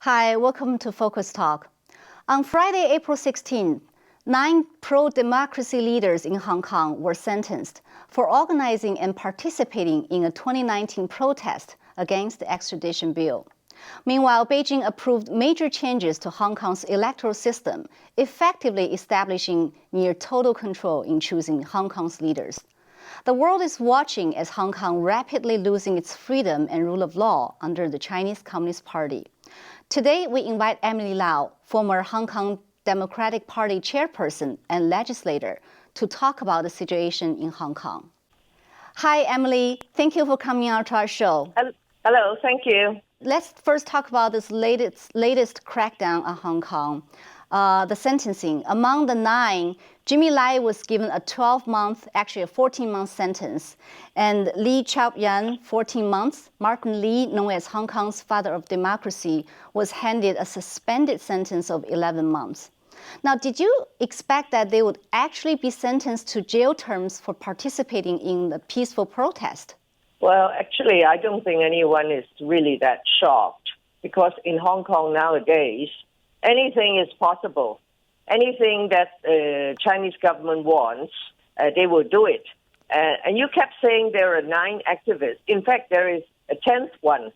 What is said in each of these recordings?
Hi, welcome to Focus Talk. On Friday, April 16th, 9 pro-democracy leaders in Hong Kong were sentenced for organizing and participating in a 2019 protest against the extradition bill. Meanwhile, Beijing approved major changes to Hong Kong's electoral system, effectively establishing near total control in choosing Hong Kong's leaders. The world is watching as Hong Kong rapidly losing its freedom and rule of law under the Chinese Communist Party. Today, we invite Emily Lau, former Hong Kong Democratic Party chairperson and legislator, to talk about the situation in Hong Kong. Hi, Emily. Thank you for coming out to our show. Hello, thank you. Let's first talk about this latest crackdown on Hong Kong. The sentencing. Among the 9, Jimmy Lai was given a 12-month, actually a 14-month sentence, and Lee Chao-yan, 14 months. Martin Lee, known as Hong Kong's father of democracy, was handed a suspended sentence of 11 months. Now, did you expect that they would actually be sentenced to jail terms for participating in the peaceful protest? Well, actually, I don't think anyone is really that shocked, because in Hong Kong nowadays, anything is possible. Anything that the Chinese government wants, they will do it. And you kept saying there are 9 activists. In fact, there is a 10th one,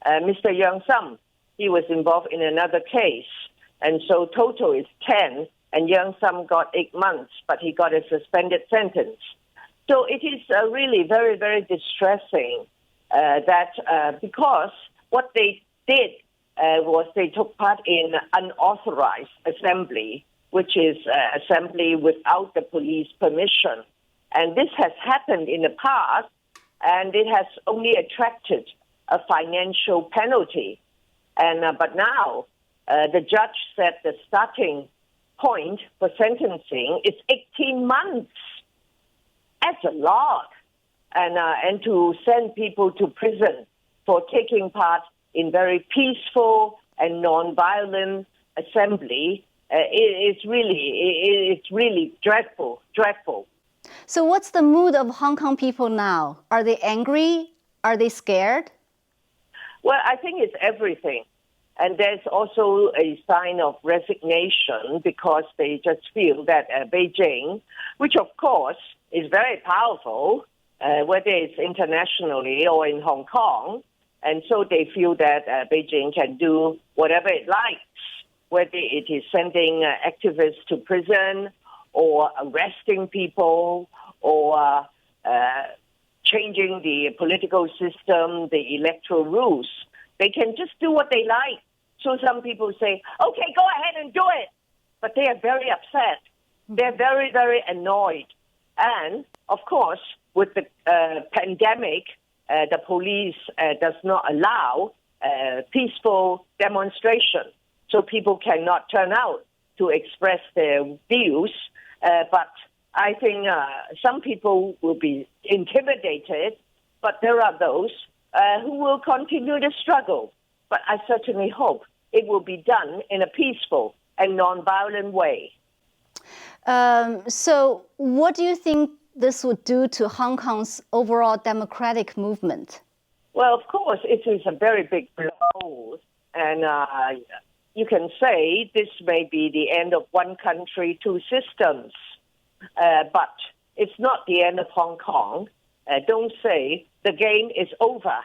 Mr. Yang Sum. He was involved in another case. And so total is 10, and Yang Sum got 8 months, but he got a suspended sentence. So it is really very, very distressing that because what they did was they took part in unauthorized assembly, which is assembly without the police permission. And this has happened in the past, and it has only attracted a financial penalty. And but now the judge said the starting point for sentencing is 18 months. That's a lot. And to send people to prison for taking part in very peaceful and non-violent assembly, it's really dreadful. So what's the mood of Hong Kong people now? Are they angry? Are they scared? Well, I think it's everything. And there's also a sign of resignation because they just feel that Beijing, which of course is very powerful, whether it's internationally or in Hong Kong, and so they feel that Beijing can do whatever it likes, whether it is sending activists to prison or arresting people or changing the political system, the electoral rules. They can just do what they like. So some people say, okay, go ahead and do it. But they are very upset. They're very, very annoyed. And, of course, with the pandemic, the police does not allow peaceful demonstration. So people cannot turn out to express their views. But I think some people will be intimidated, but there are those who will continue the struggle. But I certainly hope it will be done in a peaceful and non-violent way. So what do you think this would do to Hong Kong's overall democratic movement? Well, of course, it is a very big blow. And you can say this may be the end of one country, 2 systems. But it's not the end of Hong Kong. Don't say the game is over.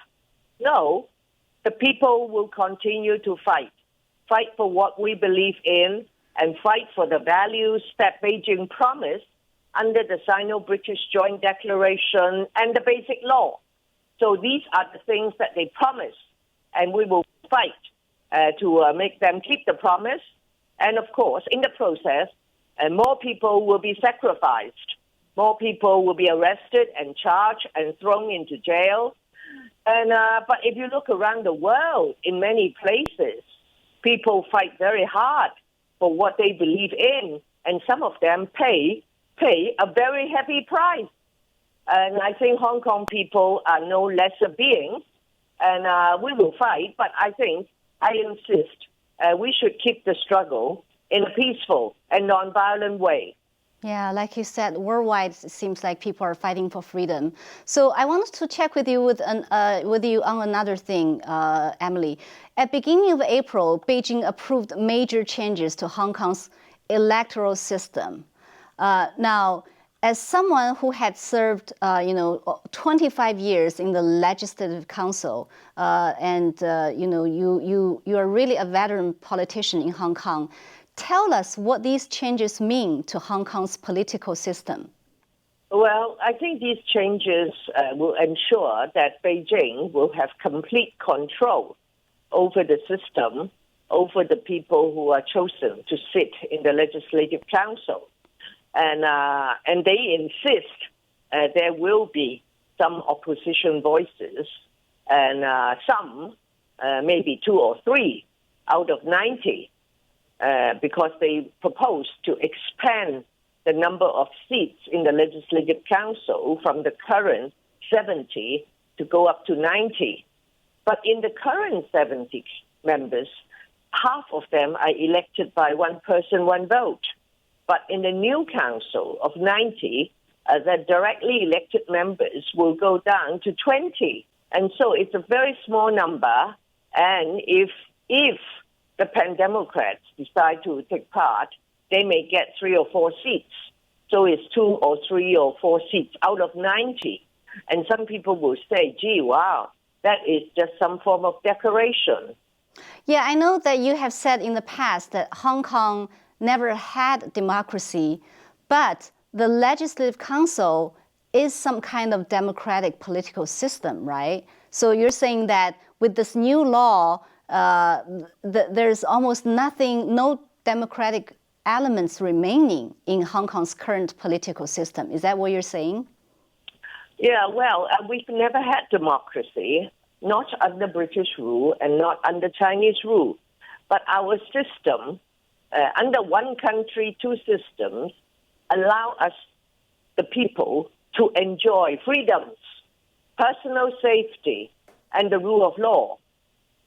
No, the people will continue to fight for what we believe in, and fight for the values that Beijing promised under the Sino-British Joint Declaration and the Basic Law. So these are the things that they promised, and we will fight to make them keep the promise. And of course, in the process, more people will be sacrificed. More people will be arrested and charged and thrown into jail. And but if you look around the world, in many places, people fight very hard for what they believe in, and some of them pay a very heavy price. And I think Hong Kong people are no lesser beings, and we will fight, but I insist we should keep the struggle in a peaceful and non-violent way. Yeah, like you said, worldwide it seems like people are fighting for freedom. So I wanted to check with you on another thing, Emily. At beginning of April, Beijing approved major changes to Hong Kong's electoral system. Now, as someone who had served, 25 years in the Legislative Council, you are really a veteran politician in Hong Kong. Tell us what these changes mean to Hong Kong's political system. Well, I think these changes will ensure that Beijing will have complete control over the system, over the people who are chosen to sit in the Legislative Council. And they insist there will be some opposition voices, and some, maybe 2 or 3 out of 90, because they propose to expand the number of seats in the Legislative Council from the current 70 to go up to 90. But in the current 70 members, half of them are elected by one person, one vote. But in the new council of 90, the directly elected members will go down to 20. And so it's a very small number. And if the Pan-Democrats decide to take part, they may get 3 or 4 seats. So it's 2 or 3 or 4 seats out of 90. And some people will say, gee, wow, that is just some form of decoration. Yeah, I know that you have said in the past that Hong Kong never had democracy, but the Legislative Council is some kind of democratic political system, right? So you're saying that with this new law, there's almost no democratic elements remaining in Hong Kong's current political system. Is that what you're saying? Yeah, well, we've never had democracy, not under British rule and not under Chinese rule. But our system, under one country, two systems, allow us, the people, to enjoy freedoms, personal safety, and the rule of law,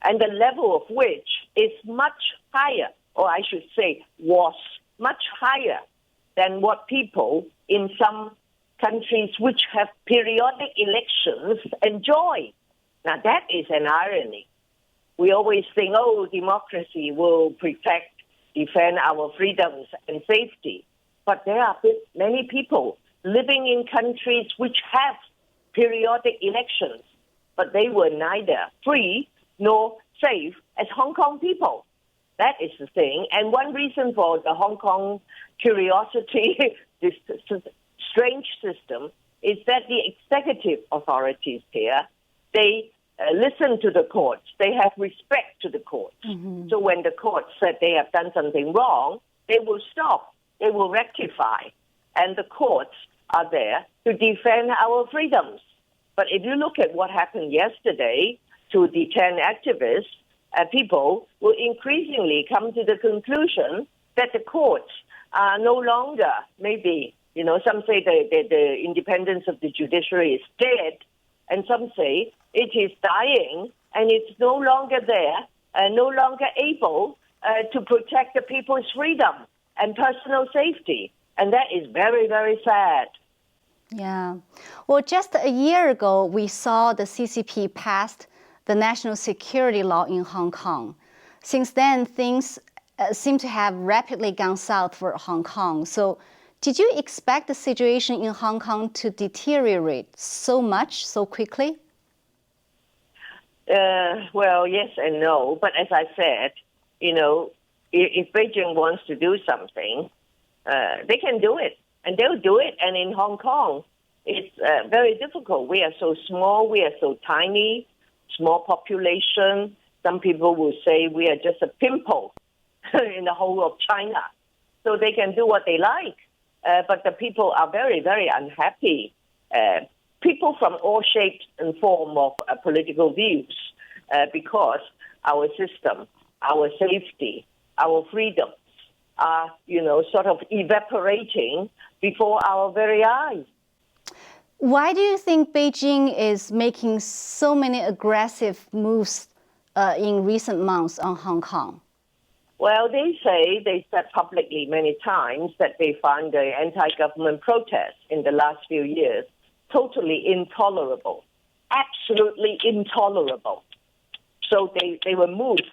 and the level of which is much higher, or I should say was much higher than what people in some countries which have periodic elections enjoy. Now that is an irony. We always think, oh, democracy will defend our freedoms and safety. But there are many people living in countries which have periodic elections, but they were neither free nor safe as Hong Kong people. That is the thing. And one reason for the Hong Kong curiosity, this strange system, is that the executive authorities here, they listen to the courts. They have respect to the courts. Mm-hmm. So when the court said they have done something wrong, they will stop. They will rectify. And the courts are there to defend our freedoms. But if you look at what happened yesterday to the 10 activists, people will increasingly come to the conclusion that the courts are no longer, maybe, some say the independence of the judiciary is dead, and some say it is dying, and it's no longer there, no longer able to protect the people's freedom and personal safety. And that is very, very sad. Yeah. Well, just a year ago, we saw the CCP passed the national security law in Hong Kong. Since then, things seem to have rapidly gone south for Hong Kong. So did you expect the situation in Hong Kong to deteriorate so much, so quickly? Well, yes and no. But as I said, if Beijing wants to do something, they can do it. And they'll do it. And in Hong Kong, it's very difficult. We are so small. We are so tiny, small population. Some people will say we are just a pimple in the whole of China. So they can do what they like. But the people are very, very unhappy. People from all shapes and forms of political views, because our system, our safety, our freedoms are, sort of evaporating before our very eyes. Why do you think Beijing is making so many aggressive moves in recent months on Hong Kong? Well, they said publicly many times that they found the anti-government protests in the last few years totally intolerable, absolutely intolerable. So they were moved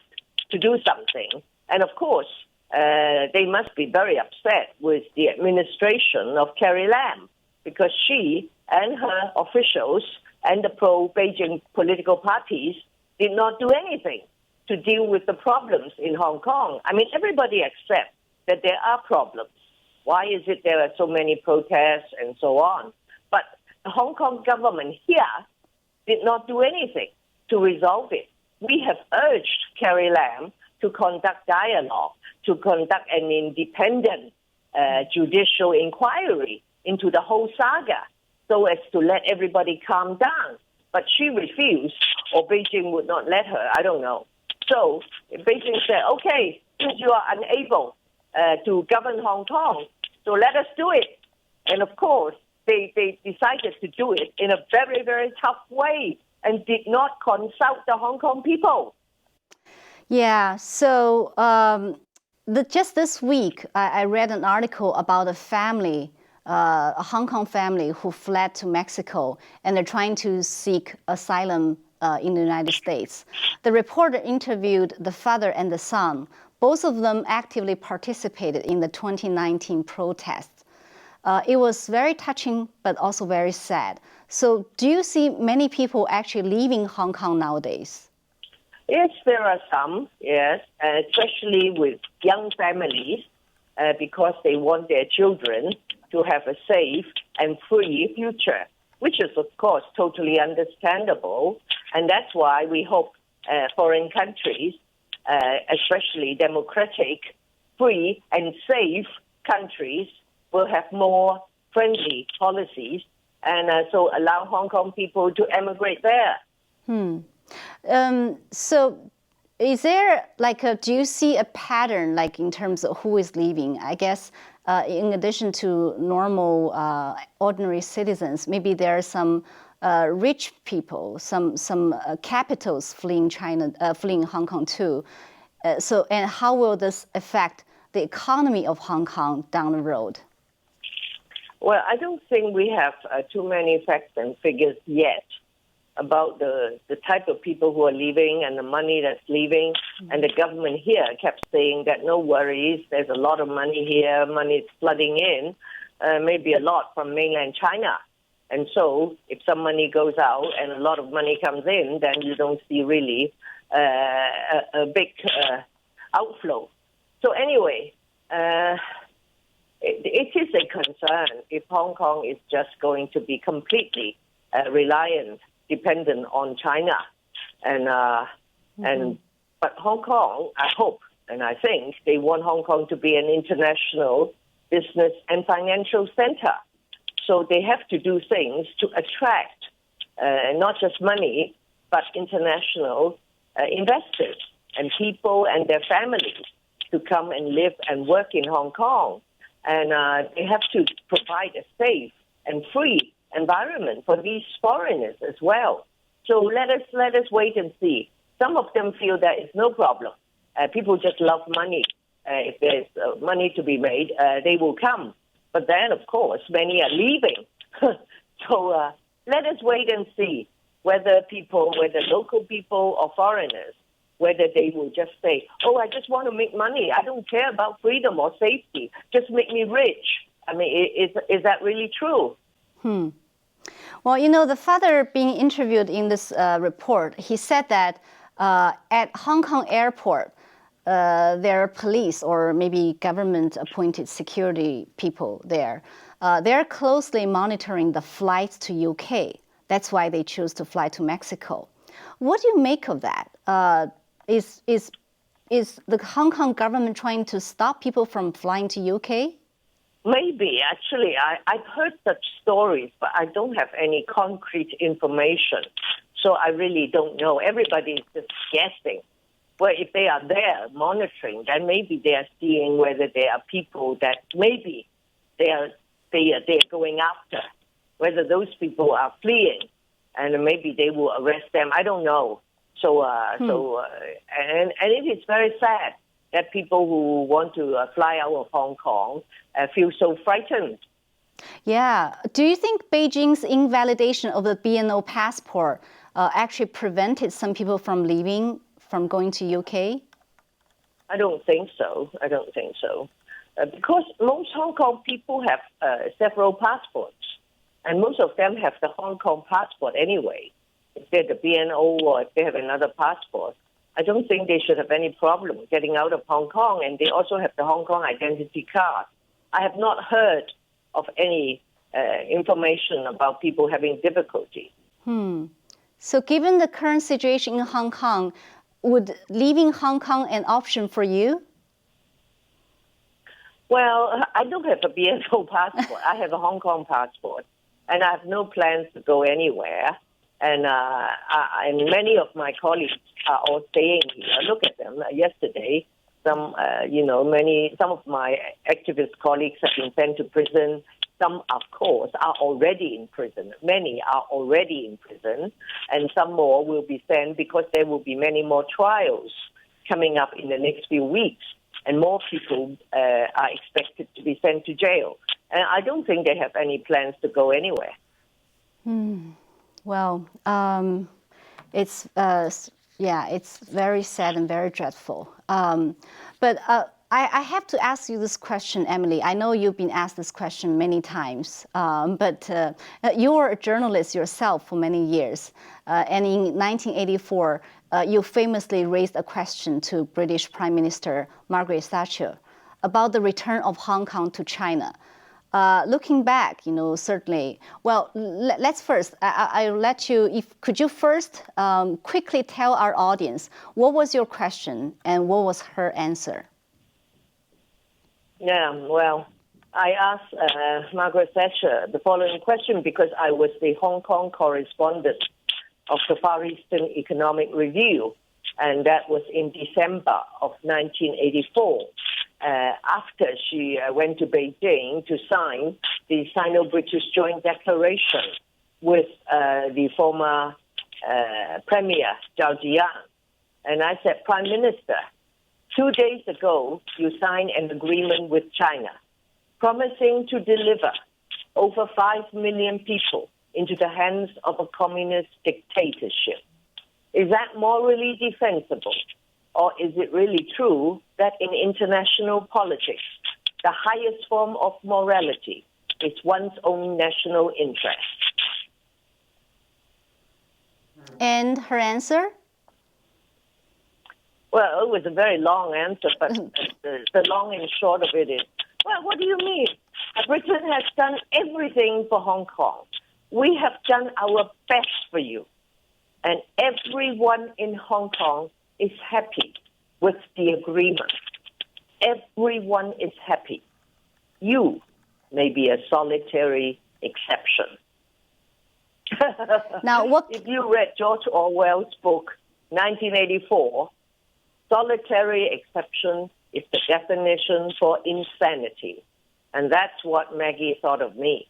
to do something. And of course, they must be very upset with the administration of Carrie Lam, because she and her officials and the pro-Beijing political parties did not do anything to deal with the problems in Hong Kong. I mean, everybody accepts that there are problems. Why is it there are so many protests and so on? But the Hong Kong government here did not do anything to resolve it. We have urged Carrie Lam to conduct dialogue, to conduct an independent judicial inquiry into the whole saga so as to let everybody calm down. But she refused, or Beijing would not let her, I don't know. So Beijing said, okay, since you are unable to govern Hong Kong, so let us do it. And of course, they decided to do it in a very, very tough way and did not consult the Hong Kong people. Yeah, so just this week, I read an article about a family, a Hong Kong family who fled to Mexico, and they're trying to seek asylum in the United States. The reporter interviewed the father and the son. Both of them actively participated in the 2019 protests. It was very touching, but also very sad. So do you see many people actually leaving Hong Kong nowadays? Yes, there are some, yes, especially with young families, because they want their children to have a safe and free future, which is, of course, totally understandable. And that's why we hope foreign countries, especially democratic, free, and safe countries, will have more friendly policies and so allow Hong Kong people to emigrate there. So is there do you see a pattern in terms of who is leaving? I guess in addition to normal, ordinary citizens, maybe there are some rich people, some capitals fleeing Hong Kong too. And how will this affect the economy of Hong Kong down the road? Well, I don't think we have too many facts and figures yet about the type of people who are leaving and the money that's leaving. And the government here kept saying that no worries, there's a lot of money here, money is flooding in, maybe a lot from mainland China. And so if some money goes out and a lot of money comes in, then you don't see really a big outflow. So anyway, it is a concern if Hong Kong is just going to be completely dependent on China. But Hong Kong, I hope and I think they want Hong Kong to be an international business and financial center. So they have to do things to attract not just money, but international investors and people and their families to come and live and work in Hong Kong. And they have to provide a safe and free environment for these foreigners as well. So let us wait and see. Some of them feel that it's no problem. People just love money. If there's money to be made, they will come. But then, of course, many are leaving. So let us wait and see whether local people or foreigners, whether they will just say, oh, I just want to make money. I don't care about freedom or safety. Just make me rich. I mean, is that really true? Well, the father being interviewed in this report, he said that at Hong Kong airport, there are police or maybe government-appointed security people there. They're closely monitoring the flights to UK. That's why they choose to fly to Mexico. What do you make of that? Is the Hong Kong government trying to stop people from flying to UK? Maybe. Actually, I've heard such stories, but I don't have any concrete information. So I really don't know. Everybody is just guessing. Well, if they are there monitoring, then maybe they are seeing whether there are people that maybe they are going after, whether those people are fleeing, and maybe they will arrest them. I don't know. And it is very sad that people who want to fly out of Hong Kong feel so frightened. Yeah. Do you think Beijing's invalidation of the BNO passport actually prevented some people from leaving, from going to UK? I don't think so. Because most Hong Kong people have several passports, and most of them have the Hong Kong passport anyway. If they're the BNO or if they have another passport, I don't think they should have any problem getting out of Hong Kong, and they also have the Hong Kong identity card. I have not heard of any information about people having difficulty. So given the current situation in Hong Kong, would leaving Hong Kong an option for you? Well, I don't have a BNO passport. I have a Hong Kong passport, and I have no plans to go anywhere. And many of my colleagues are all staying here. Look at them. Yesterday, some of my activist colleagues have been sent to prison. Some, of course, are already in prison. Many are already in prison, and some more will be sent because there will be many more trials coming up in the next few weeks, and more people are expected to be sent to jail. And I don't think they have any plans to go anywhere. Well, it's very sad and very dreadful. But I have to ask you this question, Emily. I know you've been asked this question many times, but you were a journalist yourself for many years. And in 1984, you famously raised a question to British Prime Minister Margaret Thatcher about the return of Hong Kong to China. Looking back, certainly. Well, let's first. I'll let you. Could you first quickly tell our audience what was your question and what was her answer? Yeah, well, I asked Margaret Thatcher the following question because I was the Hong Kong correspondent of the Far Eastern Economic Review, and that was in December of 1984. After she went to Beijing to sign the Sino-British Joint Declaration with the former Premier Zhao Ziyang. And I said, Prime Minister, 2 days ago, you signed an agreement with China, promising to deliver over 5 million people into the hands of a communist dictatorship. Is that morally defensible? Or is it really true that in international politics, the highest form of morality is one's own national interest? And her answer? Well, it was a very long answer, but the long and short of it is, well, what do you mean? Britain has done everything for Hong Kong. We have done our best for you. And everyone in Hong Kong is happy with the agreement. Everyone is happy. You may be a solitary exception. Now, if you read George Orwell's book, 1984, solitary exception is the definition for insanity. And that's what Maggie thought of me.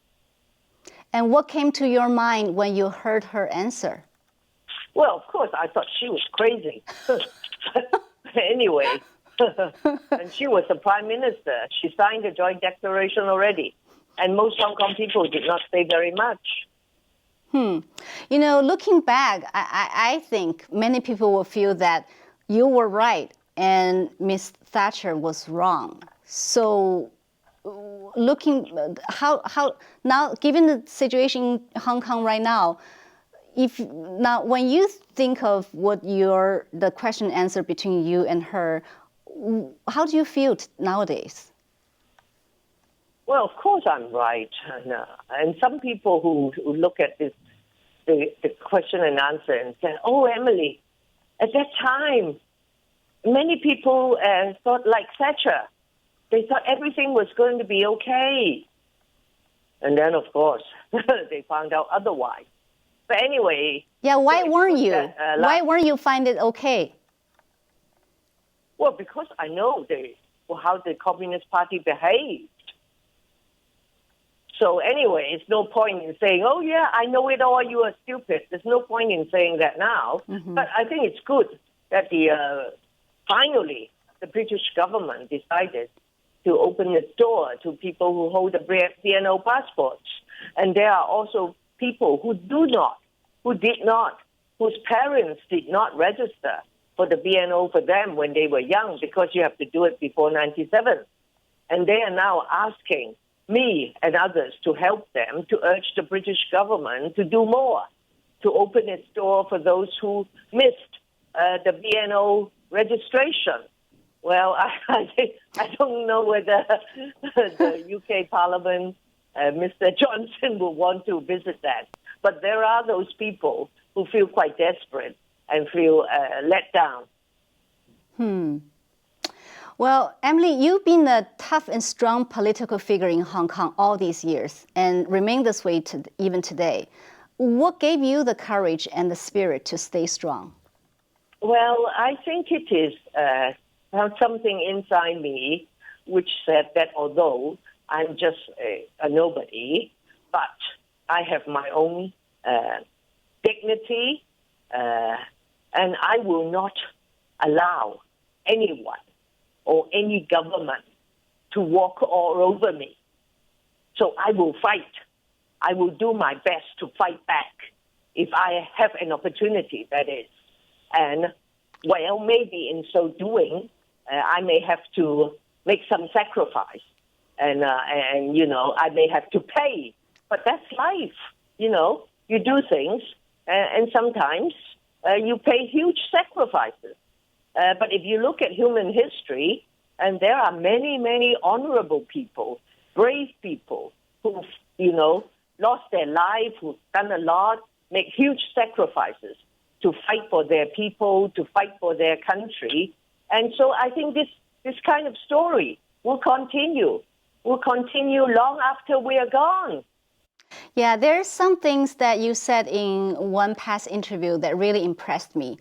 And what came to your mind when you heard her answer? Well, of course, I thought she was crazy. Anyway, and she was the Prime Minister. She signed the Joint Declaration already. And most Hong Kong people did not say very much. Looking back, I think many people will feel that you were right and Ms. Thatcher was wrong. So how now, given the situation in Hong Kong right now, when you think of what the question answer between you and her, how do you feel nowadays? Well, of course I'm right. And some people who look at this, the question and answer and say, oh, Emily, at that time, many people thought like Thatcher. They thought everything was going to be okay. And then, of course, they found out otherwise. But anyway... Yeah, why weren't you? Why weren't you find it okay? Well, because I know how the Communist Party behaved. So anyway, it's no point in saying, oh, yeah, I know it all, you are stupid. There's no point in saying that now. Mm-hmm. But I think it's good that finally the British government decided to open its door to people who hold the BNO passports. And there are also people who whose parents did not register for the BNO for them when they were young, because you have to do it before 97. And they are now asking me and others to help them, to urge the British government to do more, to open its door for those who missed the BNO registration. Well, I don't know whether the UK Parliament, Mr. Johnson, will want to visit that. But there are those people who feel quite desperate and feel let down. Well, Emily, you've been a tough and strong political figure in Hong Kong all these years and remain this way even today. What gave you the courage and the spirit to stay strong? Well, I think it is something inside me which said that although I'm just a nobody, but I have my own dignity, and I will not allow anyone or any government to walk all over me. So I will fight. I will do my best to fight back if I have an opportunity, that is. And, well, maybe in so doing, I may have to make some sacrifice. And I may have to pay. But that's life, you do things, and sometimes you pay huge sacrifices. But if you look at human history, and there are many, many honorable people, brave people who've, lost their life, who've done a lot, make huge sacrifices to fight for their people, to fight for their country. And so I think this kind of story will continue long after we are gone. Yeah, there are some things that you said in one past interview that really impressed me.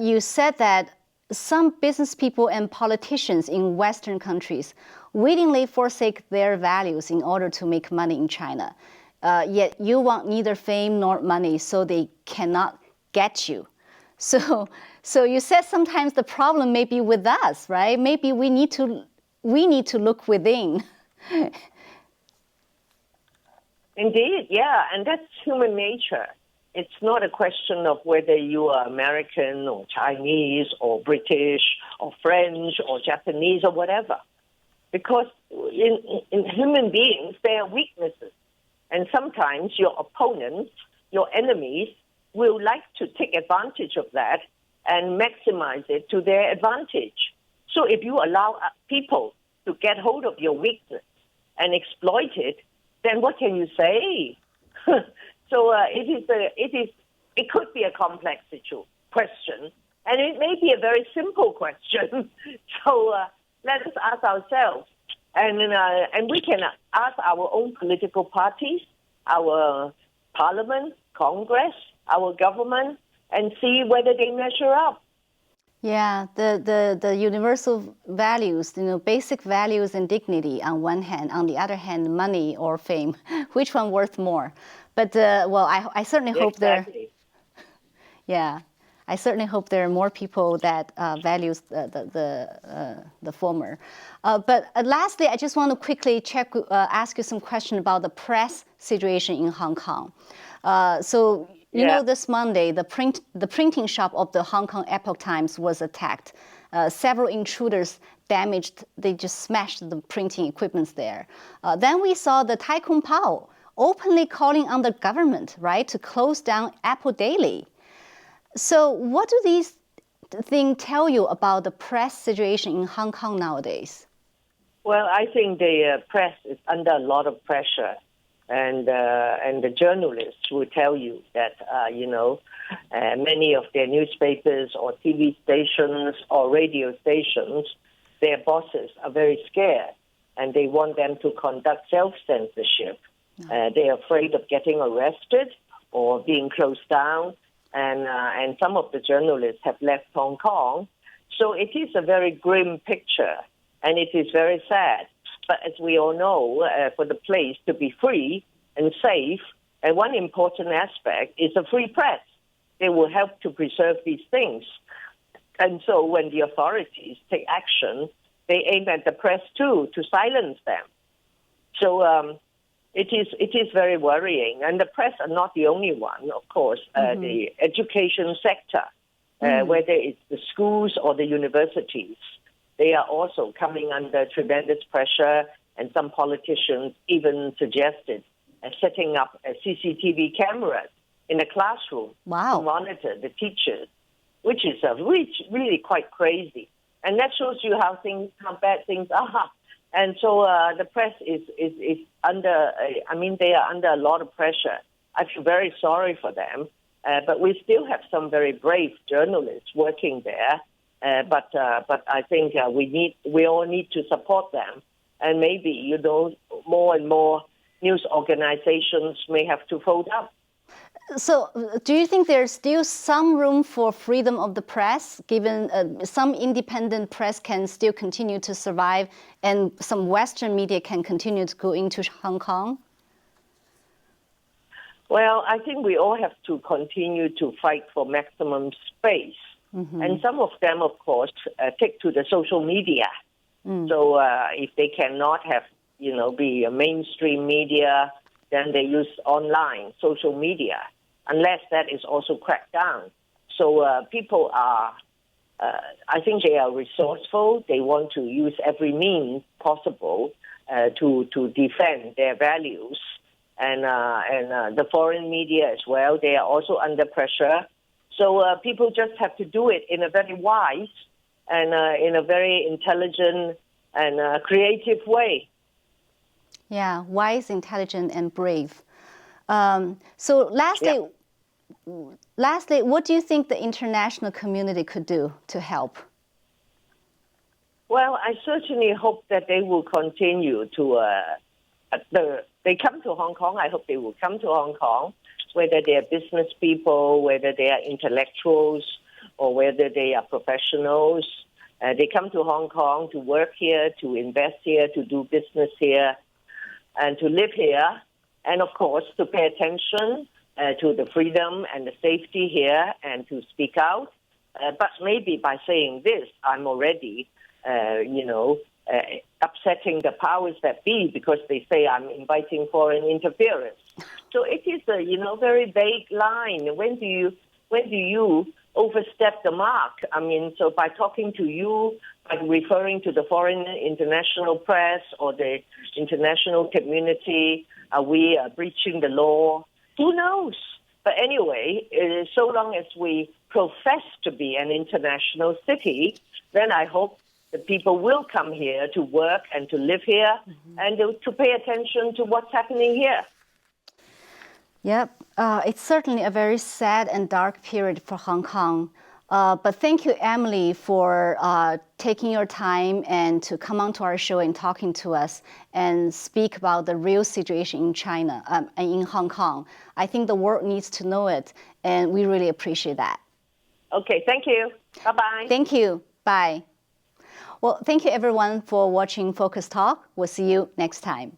You said that some business people and politicians in Western countries willingly forsake their values in order to make money in China. Yet you want neither fame nor money, so they cannot get you. So you said sometimes the problem may be with us, right? Maybe we need to look within. Indeed, yeah, and that's human nature. It's not a question of whether you are American or Chinese or British or French or Japanese or whatever. Because in human beings, there are weaknesses. And sometimes your opponents, your enemies, will like to take advantage of that and maximize it to their advantage. So if you allow people to get hold of your weakness and exploit it, then what can you say? So it could be a complex question, and it may be a very simple question. So let us ask ourselves, and we can ask our own political parties, our parliament, Congress, our government, and see whether they measure up. Yeah, the universal values, basic values and dignity on one hand, on the other hand, money or fame, which one worth more? But I certainly hope I certainly hope there are more people that values the former. But lastly, I just want to quickly ask you some question about the press situation in Hong Kong. You know, this Monday, the printing shop of the Hong Kong Epoch Times was attacked. Several intruders they just smashed the printing equipment there. Then we saw the Tai Kung Pao openly calling on the government, right, to close down Apple Daily. So what do these things tell you about the press situation in Hong Kong nowadays? Well, I think the press is under a lot of pressure. And the journalists will tell you that, many of their newspapers or TV stations or radio stations, their bosses are very scared and they want them to conduct self-censorship. They're afraid of getting arrested or being closed down. And some of the journalists have left Hong Kong. So it is a very grim picture and it is very sad. But as we all know, for the place to be free and safe, and one important aspect is a free press. They will help to preserve these things. And so when the authorities take action, they aim at the press too, to silence them. So it is very worrying. And the press are not the only one, of course. The education sector, whether it's the schools or the universities, they are also coming under tremendous pressure, and some politicians even suggested setting up a CCTV cameras in a classroom to monitor the teachers, which is really quite crazy. And that shows you how bad things are. And so the press is under, they are under a lot of pressure. I feel very sorry for them. But we still have some very brave journalists working there. But I think we all need to support them. And maybe, more and more news organizations may have to fold up. So do you think there's still some room for freedom of the press, given some independent press can still continue to survive and some Western media can continue to go into Hong Kong? Well, I think we all have to continue to fight for maximum space. And some of them, of course, take to the social media. So if they cannot have, be a mainstream media, then they use online, social media, unless that is also cracked down. So people are, I think they are resourceful. They want to use every means possible to defend their values. And the foreign media as well, they are also under pressure. So people just have to do it in a very wise and in a very intelligent and creative way. Yeah, wise, intelligent, and brave. So lastly, what do you think the international community could do to help? Well, I certainly hope that they will continue to, they come to Hong Kong. I hope they will come to Hong Kong, whether they are business people, whether they are intellectuals, or whether they are professionals. They come to Hong Kong to work here, to invest here, to do business here, and to live here, and of course to pay attention to the freedom and the safety here and to speak out. But maybe by saying this, I'm already, upsetting the powers that be, because they say I'm inviting foreign interference. So it is a, very vague line. When do you overstep the mark? So by talking to you, by referring to the foreign international press or the international community, are we breaching the law? Who knows? But anyway, so long as we profess to be an international city, then I hope the people will come here to work and to live here and to pay attention to what's happening here. Yep, it's certainly a very sad and dark period for Hong Kong. But thank you, Emily, for taking your time and to come on to our show and talking to us and speak about the real situation in China and in Hong Kong. I think the world needs to know it, and we really appreciate that. Okay, thank you. Bye-bye. Thank you. Bye. Well, thank you, everyone, for watching Focus Talk. We'll see you next time.